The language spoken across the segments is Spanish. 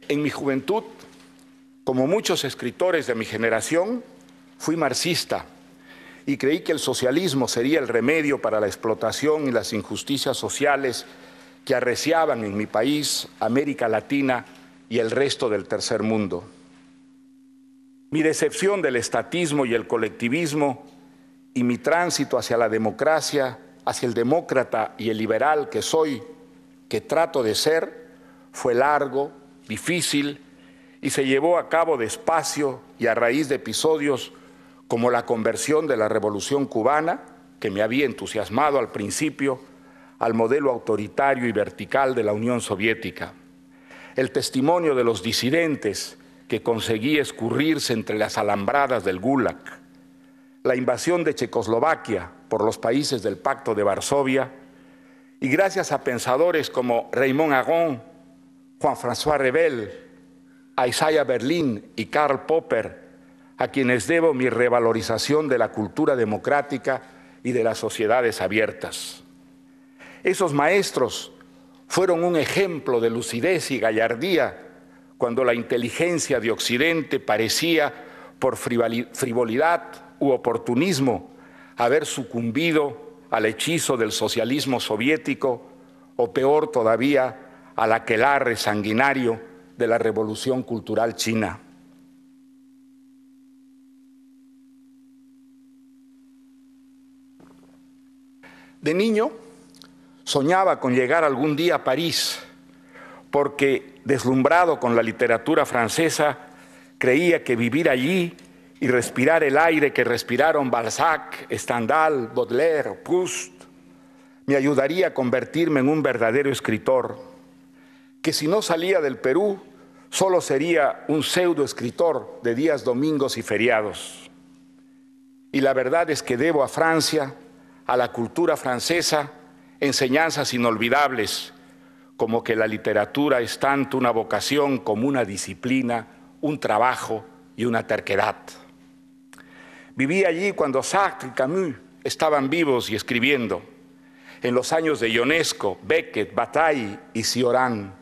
En mi juventud, como muchos escritores de mi generación, fui marxista y creí que el socialismo sería el remedio para la explotación y las injusticias sociales que arreciaban en mi país, América Latina y el resto del tercer mundo. Mi decepción del estatismo y el colectivismo y mi tránsito hacia la democracia, hacia el demócrata y el liberal que soy, que trato de ser, fue largo, difícil y se llevó a cabo despacio y a raíz de episodios como la conversión de la Revolución Cubana, que me había entusiasmado al principio, al modelo autoritario y vertical de la Unión Soviética, el testimonio de los disidentes que conseguí escurrirse entre las alambradas del Gulag, la invasión de Checoslovaquia por los países del Pacto de Varsovia y gracias a pensadores como Raymond Aron, Juan-François Revel, a Isaiah Berlin y Karl Popper, a quienes debo mi revalorización de la cultura democrática y de las sociedades abiertas. Esos maestros fueron un ejemplo de lucidez y gallardía cuando la inteligencia de Occidente parecía, por frivolidad u oportunismo, haber sucumbido al hechizo del socialismo soviético o, peor todavía, al aquelarre sanguinario de la Revolución Cultural China. De niño, soñaba con llegar algún día a París, porque, deslumbrado con la literatura francesa, creía que vivir allí y respirar el aire que respiraron Balzac, Stendhal, Baudelaire, Proust, me ayudaría a convertirme en un verdadero escritor, que si no salía del Perú, solo sería un pseudoescritor de días domingos y feriados. Y la verdad es que debo a Francia, a la cultura francesa, enseñanzas inolvidables, como que la literatura es tanto una vocación como una disciplina, un trabajo y una terquedad. Viví allí cuando Sartre y Camus estaban vivos y escribiendo, en los años de Ionesco, Beckett, Bataille y Cioran,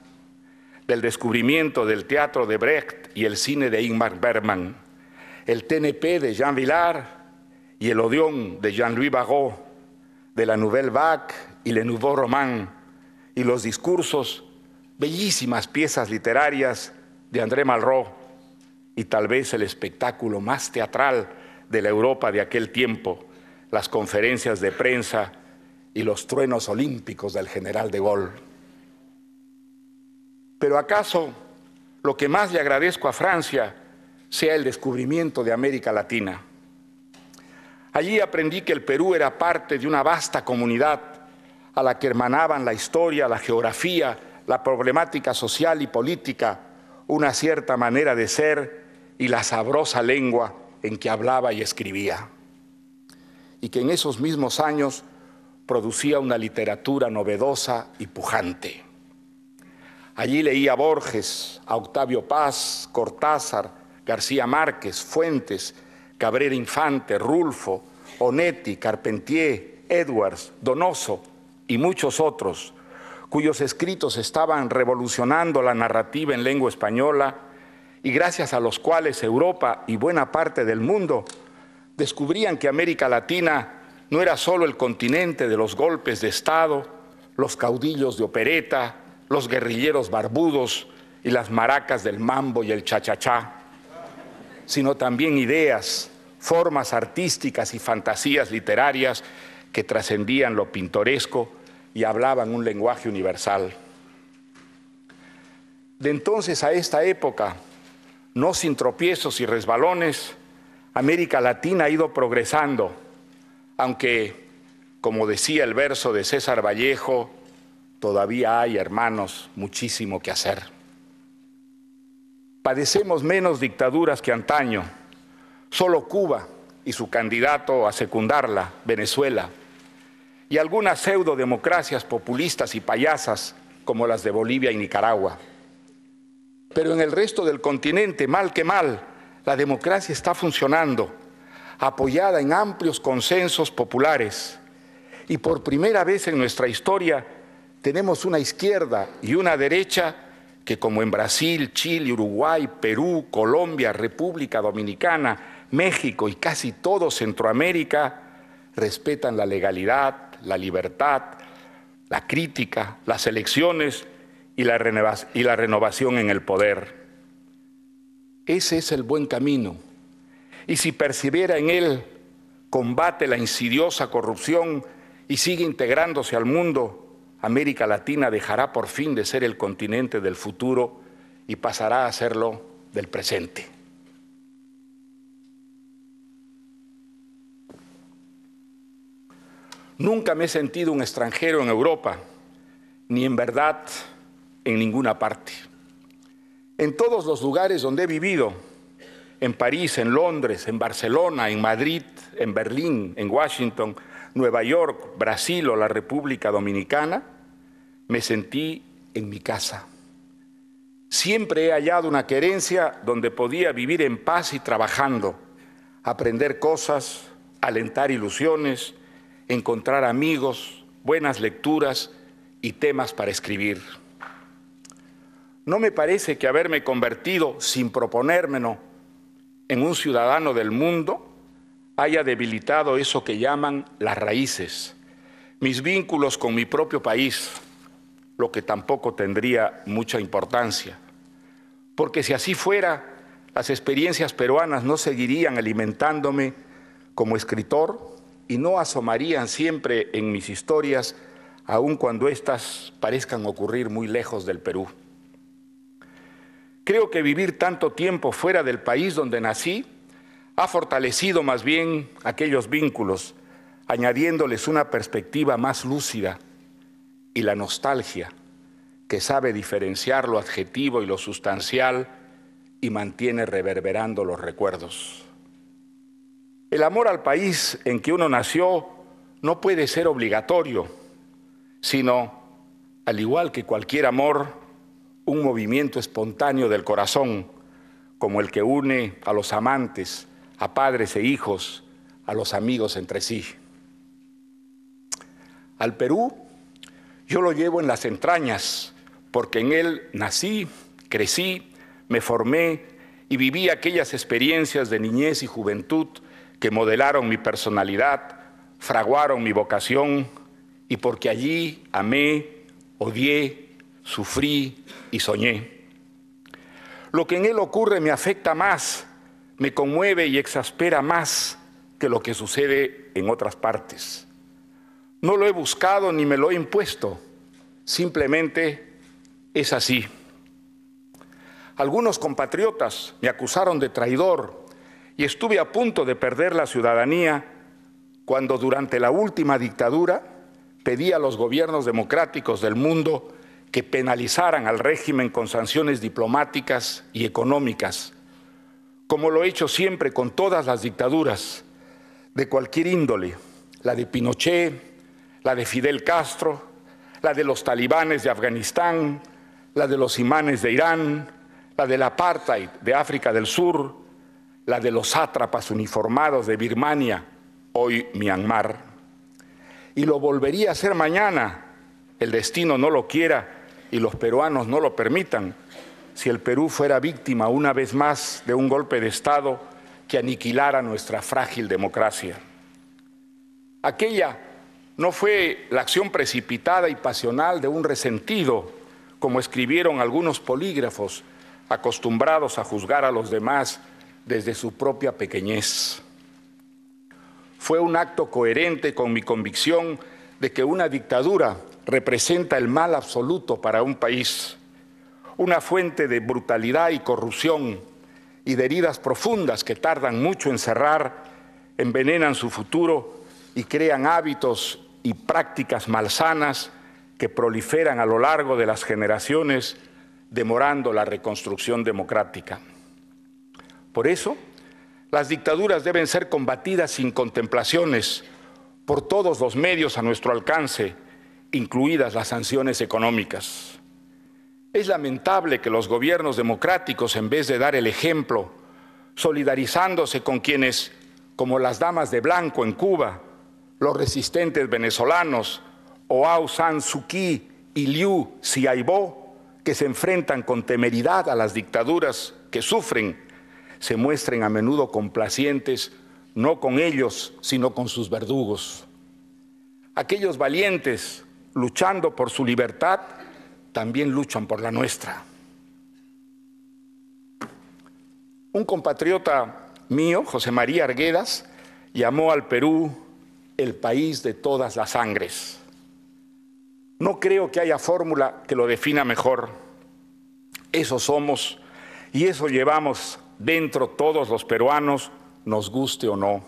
del descubrimiento del teatro de Brecht y el cine de Ingmar Bergman, el TNP de Jean Vilar y el Odeón de Jean-Louis Barrault, de la Nouvelle Vague y Le Nouveau Roman, y los discursos, bellísimas piezas literarias de André Malraux, y tal vez el espectáculo más teatral de la Europa de aquel tiempo, las conferencias de prensa y los truenos olímpicos del general de Gaulle. Pero ¿acaso lo que más le agradezco a Francia sea el descubrimiento de América Latina? Allí aprendí que el Perú era parte de una vasta comunidad a la que hermanaban la historia, la geografía, la problemática social y política, una cierta manera de ser y la sabrosa lengua en que hablaba y escribía. Y que en esos mismos años producía una literatura novedosa y pujante. Allí leí a Borges, a Octavio Paz, Cortázar, García Márquez, Fuentes, Cabrera Infante, Rulfo, Onetti, Carpentier, Edwards, Donoso y muchos otros, cuyos escritos estaban revolucionando la narrativa en lengua española y gracias a los cuales Europa y buena parte del mundo descubrían que América Latina no era solo el continente de los golpes de Estado, los caudillos de opereta, los guerrilleros barbudos y las maracas del mambo y el cha-cha-cha, sino también ideas, formas artísticas y fantasías literarias que trascendían lo pintoresco y hablaban un lenguaje universal. De entonces a esta época, no sin tropiezos y resbalones, América Latina ha ido progresando, aunque, como decía el verso de César Vallejo, todavía hay, hermanos, muchísimo que hacer. Padecemos menos dictaduras que antaño, solo Cuba y su candidato a secundarla, Venezuela, y algunas pseudodemocracias populistas y payasas como las de Bolivia y Nicaragua. Pero en el resto del continente, mal que mal, la democracia está funcionando, apoyada en amplios consensos populares. Y por primera vez en nuestra historia tenemos una izquierda y una derecha que como en Brasil, Chile, Uruguay, Perú, Colombia, República Dominicana, México y casi todo Centroamérica, respetan la legalidad, la libertad, la crítica, las elecciones y la renovación en el poder. Ese es el buen camino. Y si persevera en él, combate la insidiosa corrupción y sigue integrándose al mundo, América Latina dejará por fin de ser el continente del futuro y pasará a serlo del presente. Nunca me he sentido un extranjero en Europa, ni en verdad en ninguna parte. En todos los lugares donde he vivido, en París, en Londres, en Barcelona, en Madrid, en Berlín, en Washington, Nueva York, Brasil o la República Dominicana, me sentí en mi casa. Siempre he hallado una querencia donde podía vivir en paz y trabajando, aprender cosas, alentar ilusiones, encontrar amigos, buenas lecturas y temas para escribir. No me parece que haberme convertido, sin proponérmelo, en un ciudadano del mundo haya debilitado eso que llaman las raíces, mis vínculos con mi propio país, lo que tampoco tendría mucha importancia. Porque si así fuera, las experiencias peruanas no seguirían alimentándome como escritor y no asomarían siempre en mis historias, aun cuando éstas parezcan ocurrir muy lejos del Perú. Creo que vivir tanto tiempo fuera del país donde nací ha fortalecido más bien aquellos vínculos, añadiéndoles una perspectiva más lúcida y la nostalgia, que sabe diferenciar lo adjetivo y lo sustancial y mantiene reverberando los recuerdos. El amor al país en que uno nació no puede ser obligatorio, sino, al igual que cualquier amor, un movimiento espontáneo del corazón, como el que une a los amantes, a padres e hijos, a los amigos entre sí. Al Perú yo lo llevo en las entrañas, porque en él nací, crecí, me formé y viví aquellas experiencias de niñez y juventud que modelaron mi personalidad, fraguaron mi vocación y porque allí amé, odié, sufrí y soñé. Lo que en él ocurre me afecta más, me conmueve y exaspera más que lo que sucede en otras partes. No lo he buscado ni me lo he impuesto, simplemente es así. Algunos compatriotas me acusaron de traidor y estuve a punto de perder la ciudadanía cuando durante la última dictadura pedí a los gobiernos democráticos del mundo que penalizaran al régimen con sanciones diplomáticas y económicas, como lo he hecho siempre con todas las dictaduras de cualquier índole, la de Pinochet, la de Fidel Castro, la de los talibanes de Afganistán, la de los imanes de Irán, la del apartheid de África del Sur, la de los sátrapas uniformados de Birmania, hoy Myanmar. Y lo volvería a hacer mañana, el destino no lo quiera y los peruanos no lo permitan, si el Perú fuera víctima una vez más de un golpe de Estado que aniquilara nuestra frágil democracia. Aquella no fue la acción precipitada y pasional de un resentido, como escribieron algunos polígrafos acostumbrados a juzgar a los demás desde su propia pequeñez. Fue un acto coherente con mi convicción de que una dictadura representa el mal absoluto para un país, una fuente de brutalidad y corrupción y de heridas profundas que tardan mucho en cerrar, envenenan su futuro y crean hábitos y prácticas malsanas que proliferan a lo largo de las generaciones, demorando la reconstrucción democrática. Por eso, las dictaduras deben ser combatidas sin contemplaciones por todos los medios a nuestro alcance, incluidas las sanciones económicas. Es lamentable que los gobiernos democráticos, en vez de dar el ejemplo, solidarizándose con quienes, como las damas de blanco en Cuba, los resistentes venezolanos o Aung San Suu Kyi y Liu Xiaobo, que se enfrentan con temeridad a las dictaduras que sufren, se muestren a menudo complacientes, no con ellos, sino con sus verdugos. Aquellos valientes, luchando por su libertad, también luchan por la nuestra. Un compatriota mío, José María Arguedas, llamó al Perú el país de todas las sangres. No creo que haya fórmula que lo defina mejor. Eso somos y eso llevamos dentro todos los peruanos, nos guste o no.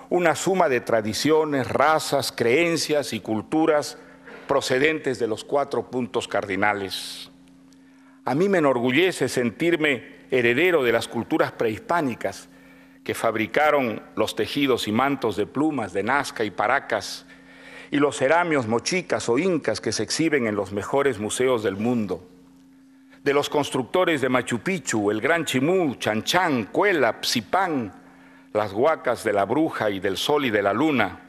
Una suma de tradiciones, razas, creencias y culturas procedentes de los 4 puntos cardinales. A mí me enorgullece sentirme heredero de las culturas prehispánicas que fabricaron los tejidos y mantos de plumas de Nazca y Paracas y los ceramios mochicas o incas que se exhiben en los mejores museos del mundo. De los constructores de Machu Picchu, el Gran Chimú, Chan Chan, Cuela, Psipán, las huacas de la Bruja y del Sol y de la Luna,